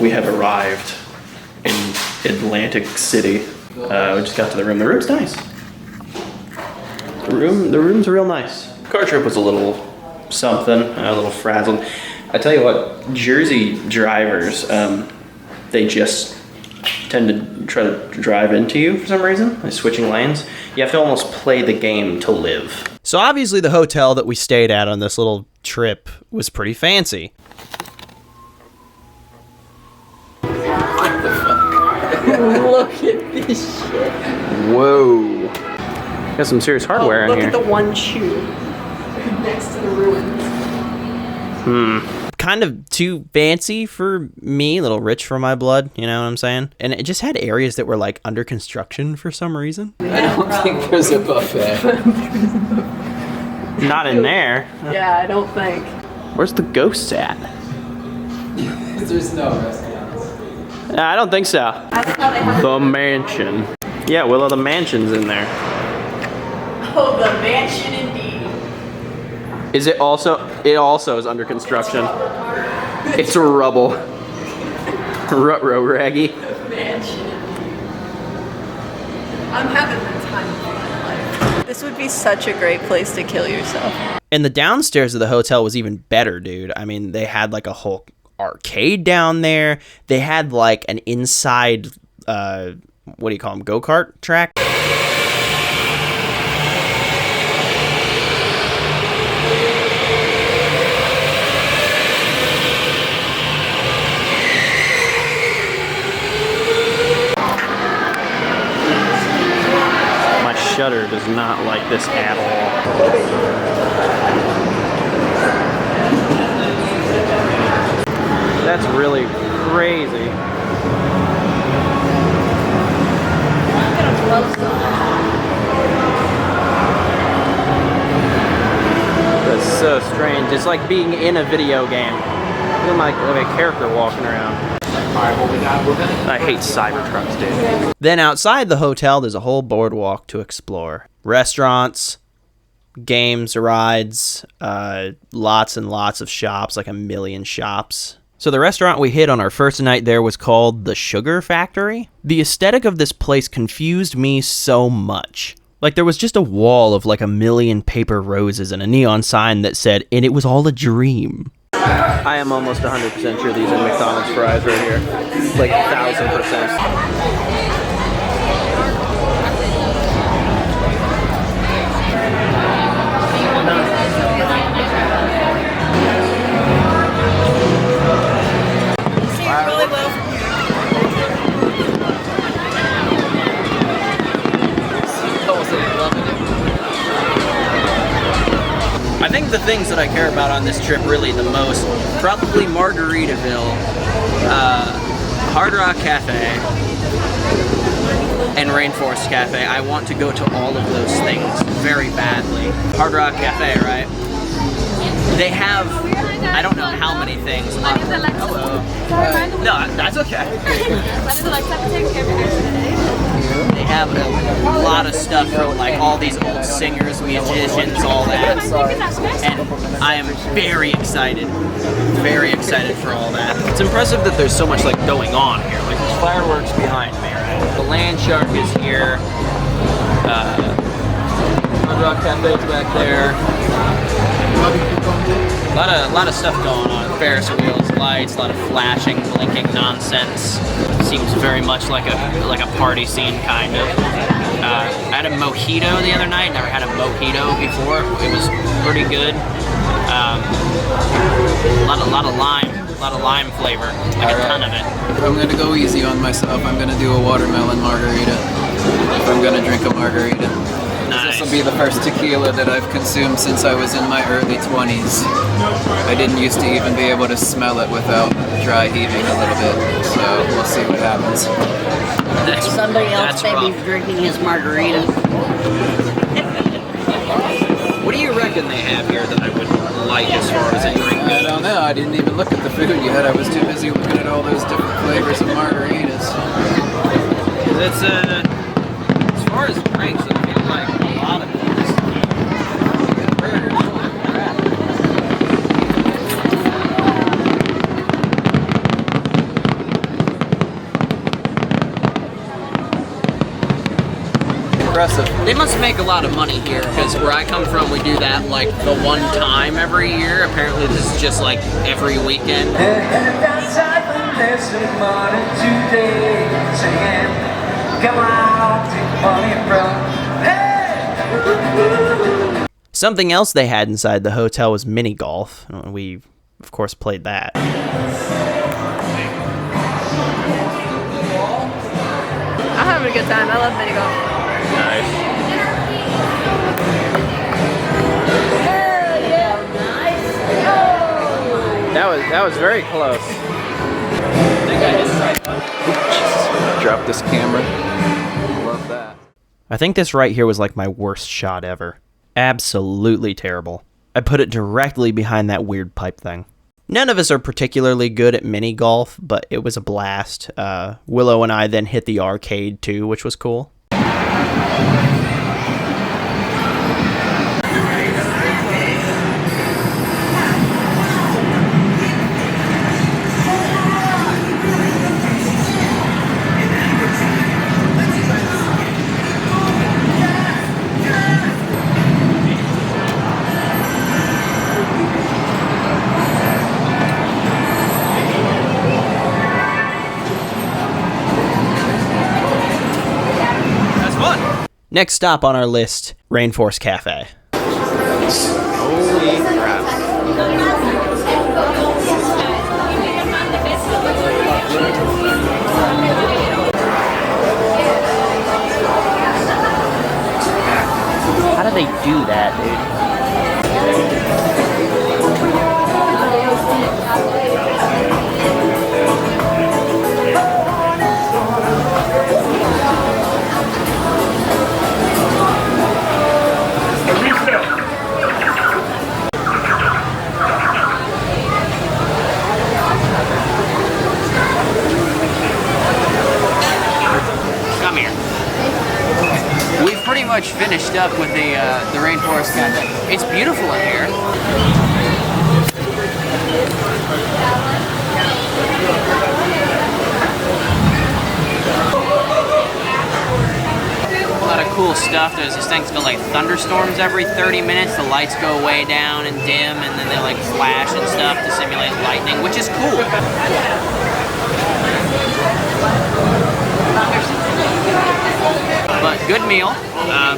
We have arrived in Atlantic City. We just got to the room. The room's nice. The room's real nice. Car trip was a little something, a little frazzled. I tell you what, Jersey drivers, they just tend to try to drive into you for some reason, like switching lanes. You have to almost play the game to live. So obviously the hotel that we stayed at on this little trip was pretty fancy. What the fuck? Look at this shit. Whoa. Got some serious hardware in here. Look at the one shoe next to the ruins. Kind of too fancy for me, a little rich for my blood, you know what I'm saying? And it just had areas that were like under construction for some reason. I don't think there's a buffet. Not in there. Yeah, I don't think. Where's the ghosts at? There's no restaurants. I don't think so. I like how they have The mansion. Yeah, Willow, the mansion's in there. Oh, the mansion indeed. Is it also? It also is under construction. It's rubble. Ruh-roh, Raggy. Mansion. I'm having the time of my life. This would be such a great place to kill yourself. And the downstairs of the hotel was even better, dude. I mean, they had like a whole arcade down there. They had like an inside, what do you call them, go-kart track. My shutter does not like this at all. That's really crazy. That's so strange. It's like being in a video game. Feeling like a character walking around. I hate Cybertrucks, dude. Then outside the hotel, there's a whole boardwalk to explore. Restaurants, games, rides, lots and lots of shops, like a million shops. So the restaurant we hit on our first night there was called The Sugar Factory. The aesthetic of this place confused me so much. Like there was just a wall of like a million paper roses and a neon sign that said, "And it was all a dream." I am almost 100% sure these are McDonald's fries right here. Like 1,000%. I think the things that I care about on this trip really the most, probably Margaritaville, Hard Rock Cafe, and Rainforest Cafe. I want to go to all of those things very badly. Hard Rock Cafe, right? They have, I don't know how many things. Hello. No, that's okay. They have a lot of stuff from like all these old singers, musicians, all that. And I am very excited for all that. It's impressive that there's so much like going on here. Like there's fireworks behind me, right? The Land Shark is here. Hard Rock Cafe's back there. A lot of stuff going on. Ferris wheels, lights, a lot of flashing, blinking nonsense. Seems very much like a party scene, kind of. I had a mojito the other night. Never had a mojito before. It was pretty good. A lot of lime flavor, like a ton of it. I'm gonna go easy on myself. I'm gonna do a watermelon margarita. If I'm gonna drink a margarita. Nice. This will be the first tequila that I've consumed since I was in my early 20s. I didn't used to even be able to smell it without dry heaving a little bit, so we'll see what happens. Somebody else may be drinking his margarita. What do you reckon they have here that I would like as far as a drink I goes? don't know. I didn't even look at the food yet. I was too busy looking at all those different flavors of margaritas. It's as far as drinks, I feel like a lot of it. impressive. They must make a lot of money here, because where I come from, we do that like the one time every year. Apparently this is just like every weekend. Something else they had inside the hotel was mini golf. We, of course, played that. I'm having a good time. I love mini golf. That was very close. Drop this camera. Love that. I think this right here was like my worst shot ever. Absolutely terrible. I put it directly behind that weird pipe thing. None of us are particularly good at mini golf, but it was a blast. Willow and I then hit the arcade too, which was cool. Next stop on our list, Rainforest Cafe. Holy crap. How do they do that, dude? Come here. We've pretty much finished up with the Rainforest Cafe. It's beautiful in here. A lot of cool stuff. There's these things called like thunderstorms every 30 minutes. The lights go way down and dim, and then they like flash and stuff to simulate lightning, which is cool. But good meal,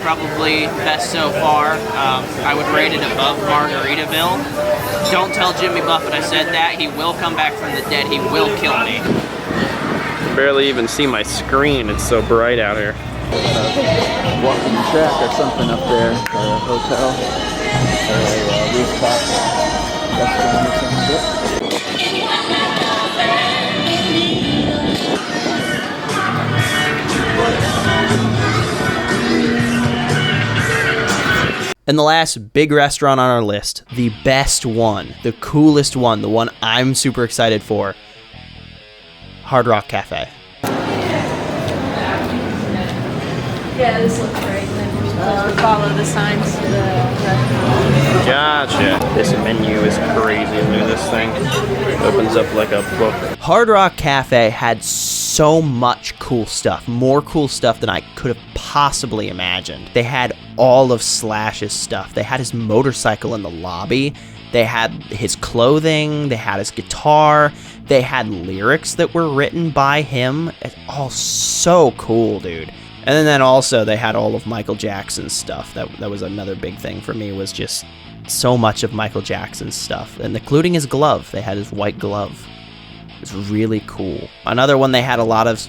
probably best so far. I would rate it above Margaritaville. Don't tell Jimmy Buffett I said that. He will come back from the dead. He will kill me. Barely even see my screen. It's so bright out here. Walking track or something up there, or a hotel, or a rooftop restaurant or some shit. And the last big restaurant on our list, the best one, the coolest one, the one I'm super excited for, Hard Rock Cafe. Yeah, this looks great. And then we're supposed to follow the signs to the restaurant. Gotcha. This menu is crazy. Look at this thing. It opens up like a book. Hard Rock Cafe had so much cool stuff, more cool stuff than I could have possibly imagined. They had all of Slash's stuff. They had his motorcycle in the lobby. They had his clothing. They had his guitar. They had lyrics that were written by him. It's all so cool, dude. And then also they had all of Michael Jackson's stuff. That was another big thing for me, was just so much of Michael Jackson's stuff, and including his glove. They had his white glove. It's really cool. Another one they had a lot of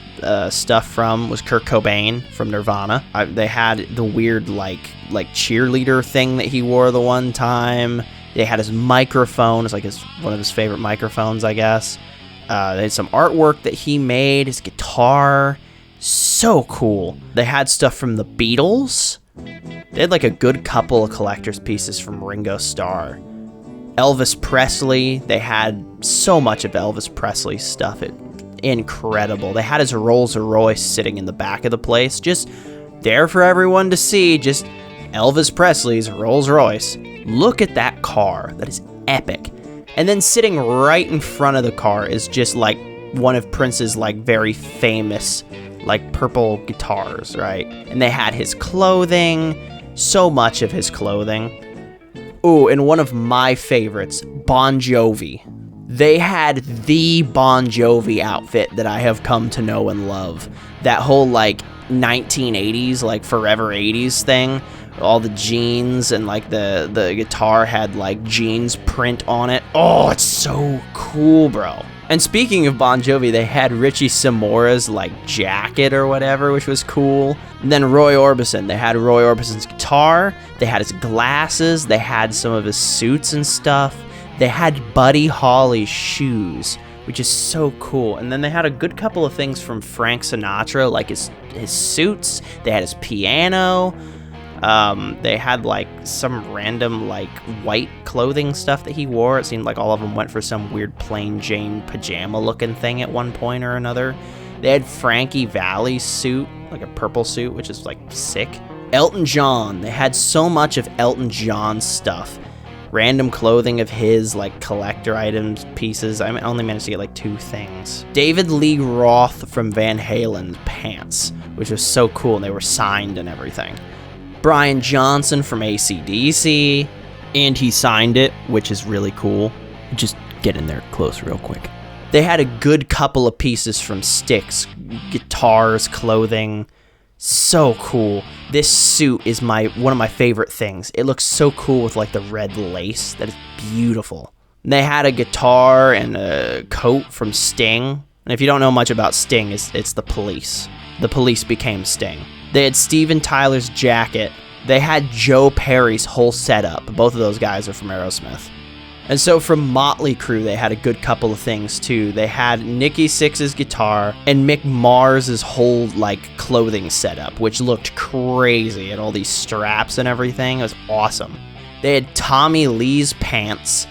stuff from was Kurt Cobain from Nirvana. They had the weird like cheerleader thing that he wore the one time. They had his microphone. It's like one of his favorite microphones, I guess. They had some artwork that he made. His guitar. So cool. They had stuff from the Beatles. They had like a good couple of collector's pieces from Ringo Starr. Elvis Presley. They had so much of Elvis Presley's stuff. Incredible. They had his Rolls Royce sitting in the back of the place, just there for everyone to see. Just Elvis Presley's Rolls Royce. Look at that car. That is epic. And then sitting right in front of the car is just like one of Prince's like very famous like purple guitars, right? And they had his clothing, so much of his clothing. Ooh, and one of my favorites, Bon Jovi. They had the Bon Jovi outfit that I have come to know and love. That whole like 1980s, like forever 80s thing. All the jeans and like the guitar had like jeans print on it. Oh, it's so cool, bro. And speaking of Bon Jovi, they had Richie Samora's like jacket or whatever, which was cool. And then Roy Orbison, they had Roy Orbison's guitar, they had his glasses, they had some of his suits and stuff. They had Buddy Holly's shoes, which is so cool. And then they had a good couple of things from Frank Sinatra, like his suits, they had his piano. They had like some random like white clothing stuff that he wore. It seemed like all of them went for some weird plain Jane pajama looking thing at one point or another. They had Frankie Valli's suit, like a purple suit, which is like sick. Elton John, they had so much of Elton John's stuff. Random clothing of his, like collector items, pieces. I only managed to get like 2 things. David Lee Roth from Van Halen's pants, which was so cool, and they were signed and everything. Brian Johnson from AC/DC, and he signed it, which is really cool. Just get in there close real quick. They had a good couple of pieces from Styx, guitars, clothing. So cool. This suit is one of my favorite things. It looks so cool with like the red lace. That is beautiful. They had a guitar and a coat from Sting. And if you don't know much about Sting, it's the Police. The Police became Sting. They had Steven Tyler's jacket. They had Joe Perry's whole setup. Both of those guys are from Aerosmith. And so from Motley Crue, they had a good couple of things too. They had Nikki Sixx's guitar and Mick Mars's whole like clothing setup, which looked crazy, and all these straps and everything. It was awesome. They had Tommy Lee's pants.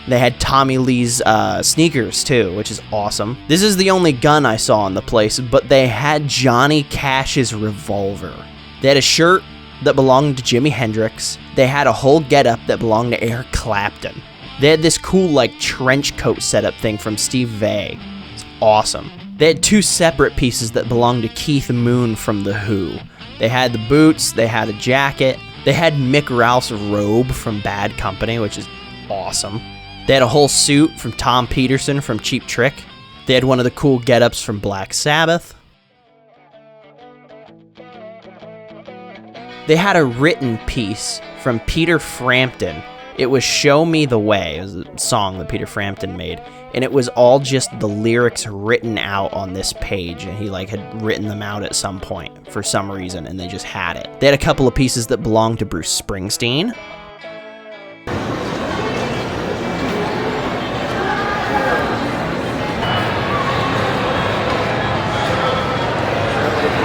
They had Tommy Lee's sneakers too, which is awesome. This is the only gun I saw in the place, but they had Johnny Cash's revolver. They had a shirt that belonged to Jimi Hendrix. They had a whole getup that belonged to Eric Clapton. They had this cool like trench coat setup thing from Steve Vai. It's awesome. They had 2 separate pieces that belonged to Keith Moon from The Who. They had the boots, they had a jacket, they had Mick Ralph's robe from Bad Company, which is awesome. They had a whole suit from Tom Peterson from Cheap Trick. They had one of the cool getups from Black Sabbath. They had a written piece from Peter Frampton. It was Show Me the Way. It was a song that Peter Frampton made. And it was all just the lyrics written out on this page. And he like had written them out at some point for some reason, and they just had it. They had a couple of pieces that belonged to Bruce Springsteen.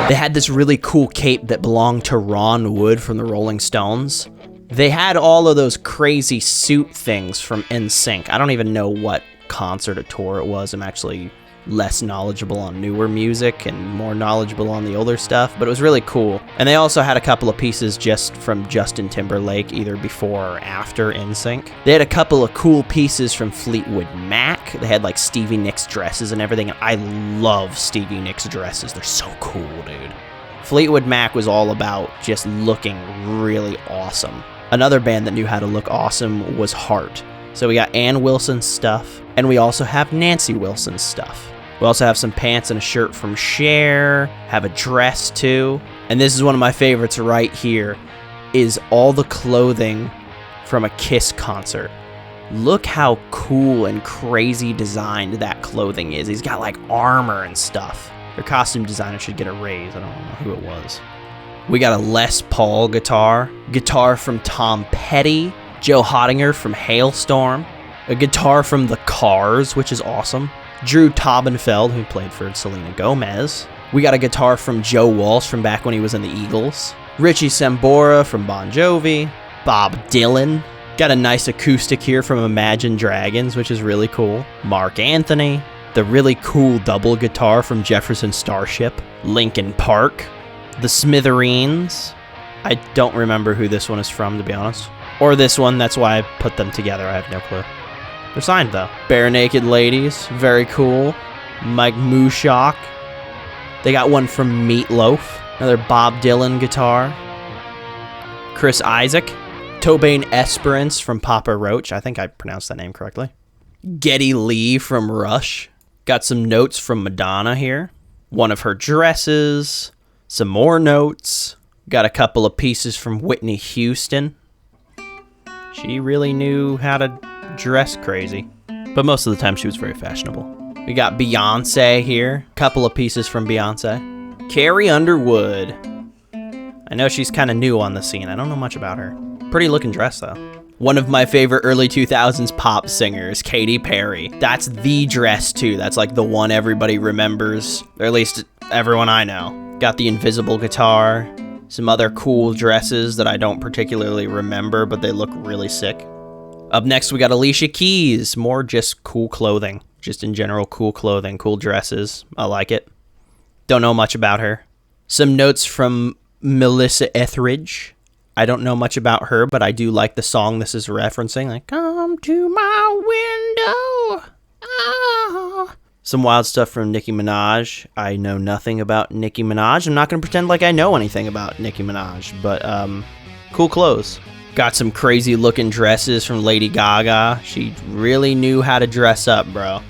They had this really cool cape that belonged to Ron Wood from the Rolling Stones. They had all of those crazy suit things from NSYNC. I don't even know what concert or tour it was. I'm actually less knowledgeable on newer music and more knowledgeable on the older stuff, but it was really cool. And they also had a couple of pieces just from Justin Timberlake, either before or after NSYNC. They had a couple of cool pieces from Fleetwood Mac. They had like Stevie Nicks dresses and everything. I love Stevie Nicks dresses. They're so cool, dude. Fleetwood Mac was all about just looking really awesome. Another band that knew how to look awesome was Heart. So we got Ann Wilson's stuff, and we also have Nancy Wilson's stuff. We also have some pants and a shirt from Cher, have a dress too. And this is one of my favorites right here, is all the clothing from a Kiss concert. Look how cool and crazy designed that clothing is. He's got like armor and stuff. Their costume designer should get a raise. I don't know who it was. We got a Les Paul guitar from Tom Petty, Joe Hottinger from Hailstorm, a guitar from The Cars, which is awesome, Drew Taubenfeld, who played for Selena Gomez. We got a guitar from Joe Walsh from back when he was in the Eagles, Richie Sambora from Bon Jovi, Bob Dylan. Got a nice acoustic here from Imagine Dragons, which is really cool, Mark Anthony, the really cool double guitar from Jefferson Starship, Linkin Park, The Smithereens. I don't remember who this one is from, to be honest. Or this one, that's why I put them together, I have no clue. They're signed, though. Bare Naked Ladies, very cool. Mike Mushock. They got one from Meatloaf, another Bob Dylan guitar. Chris Isaac, Tobane Esperance from Papa Roach. I think I pronounced that name correctly. Geddy Lee from Rush. Got some notes from Madonna here. One of her dresses. Some more notes. Got a couple of pieces from Whitney Houston. She really knew how to dress crazy. But most of the time she was very fashionable. We got Beyonce here. Couple of pieces from Beyonce. Carrie Underwood. I know she's kind of new on the scene. I don't know much about her. Pretty looking dress, though. One of my favorite early 2000s pop singers, Katy Perry. That's the dress, too. That's like the one everybody remembers, or at least everyone I know. Got the invisible guitar, some other cool dresses that I don't particularly remember, but they look really sick. Up next, we got Alicia Keys. More just cool clothing. Just in general, cool clothing, cool dresses. I like it. Don't know much about her. Some notes from Melissa Etheridge. I don't know much about her, but I do like the song this is referencing. Like, come to my window. Oh. Some wild stuff from Nicki Minaj. I know nothing about Nicki Minaj. I'm not going to pretend like I know anything about Nicki Minaj, but cool clothes. Got some crazy looking dresses from Lady Gaga. She really knew how to dress up, bro.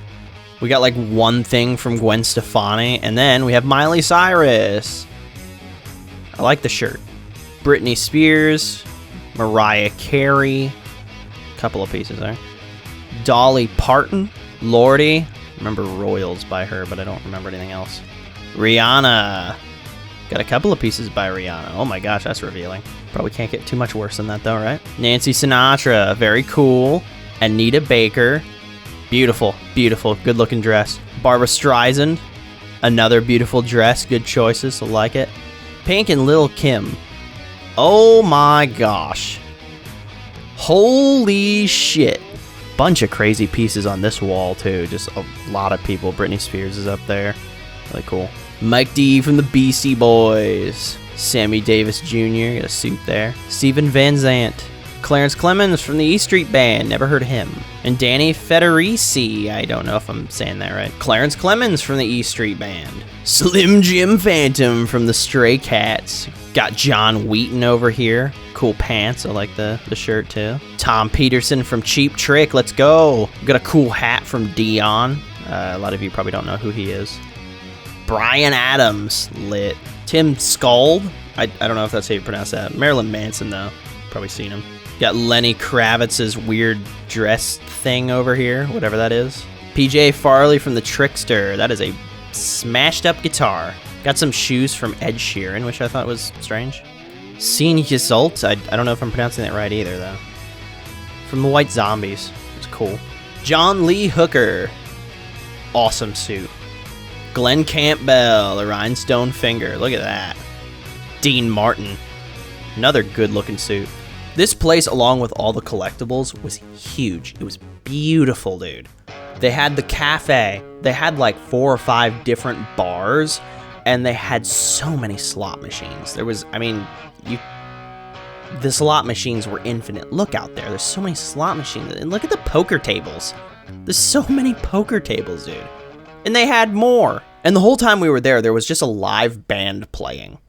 We got like one thing from Gwen Stefani, and then we have Miley Cyrus. I like the shirt. Britney Spears, Mariah Carey, a couple of pieces there. Dolly Parton, Lordy, remember Royals by her, but I don't remember anything else. Rihanna, got a couple of pieces by Rihanna. Oh my gosh, that's revealing. Probably can't get too much worse than that though, right? Nancy Sinatra, very cool. Anita Baker, beautiful, beautiful, good looking dress. Barbra Streisand, another beautiful dress, good choices, I like it. Pink and Lil' Kim. Oh my gosh. Holy shit. Bunch of crazy pieces on this wall too. Just a lot of people. Britney Spears is up there. Really cool. Mike D from the Beastie Boys. Sammy Davis Jr. Got a suit there. Steven Van Zandt. Clarence Clemens from the E Street Band. Never heard of him. And Danny Federici. I don't know if I'm saying that right. Clarence Clemens from the E Street Band. Slim Jim Phantom from the Stray Cats. Got John Wheaton over here. Cool pants. I like the shirt too. Tom Peterson from Cheap Trick. Let's go. Got a cool hat from Dion. A lot of you probably don't know who he is. Bryan Adams. Lit. Tim Scald. I don't know if that's how you pronounce that. Marilyn Manson though. Probably seen him. Got Lenny Kravitz's weird dress thing over here. Whatever that is. PJ Farley from The Trickster. That is a smashed up guitar. Got some shoes from Ed Sheeran, which I thought was strange. Scene Yasult. I don't know if I'm pronouncing that right either, though. From the White Zombies. It's cool. John Lee Hooker. Awesome suit. Glenn Campbell, a rhinestone finger. Look at that. Dean Martin. Another good-looking suit. This place, along with all the collectibles, was huge. It was beautiful, dude. They had the cafe. They had like 4 or 5 different bars. And they had so many slot machines. There was, I mean, the slot machines were infinite. Look out there. There's so many slot machines. And look at the poker tables. There's so many poker tables, dude. And they had more. And the whole time we were there was just a live band playing.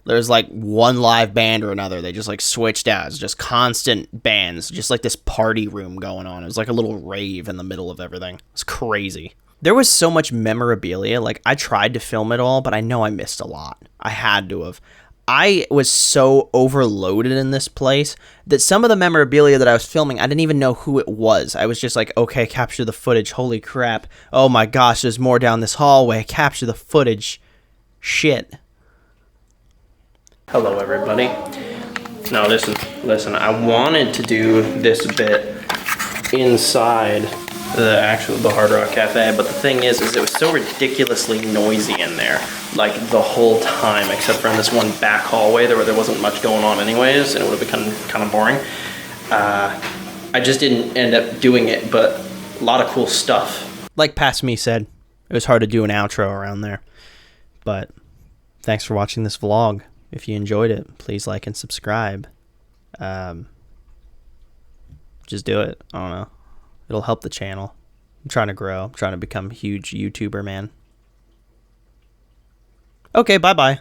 There's like one live band or another. They just like switched out. It's just constant bands, just like this party room going on. It was like a little rave in the middle of everything. It's crazy. There was so much memorabilia. Like I tried to film it all, but I know I missed a lot. I had to have. I was so overloaded in this place that some of the memorabilia that I was filming, I didn't even know who it was. I was just like, okay, capture the footage. Holy crap. Oh my gosh, there's more down this hallway. Capture the footage. Shit. Hello, everybody. Now, listen. I wanted to do this bit inside the Hard Rock Cafe, but the thing is it was so ridiculously noisy in there, like the whole time, except for in this one back hallway there where there wasn't much going on anyways, and it would have become kind of boring. I just didn't end up doing it, but a lot of cool stuff. Like Past Me said, it was hard to do an outro around there. But thanks for watching this vlog. If you enjoyed it, please like and subscribe. Just do it. I don't know. It'll help the channel. I'm trying to grow. I'm trying to become a huge YouTuber, man. Okay, bye-bye.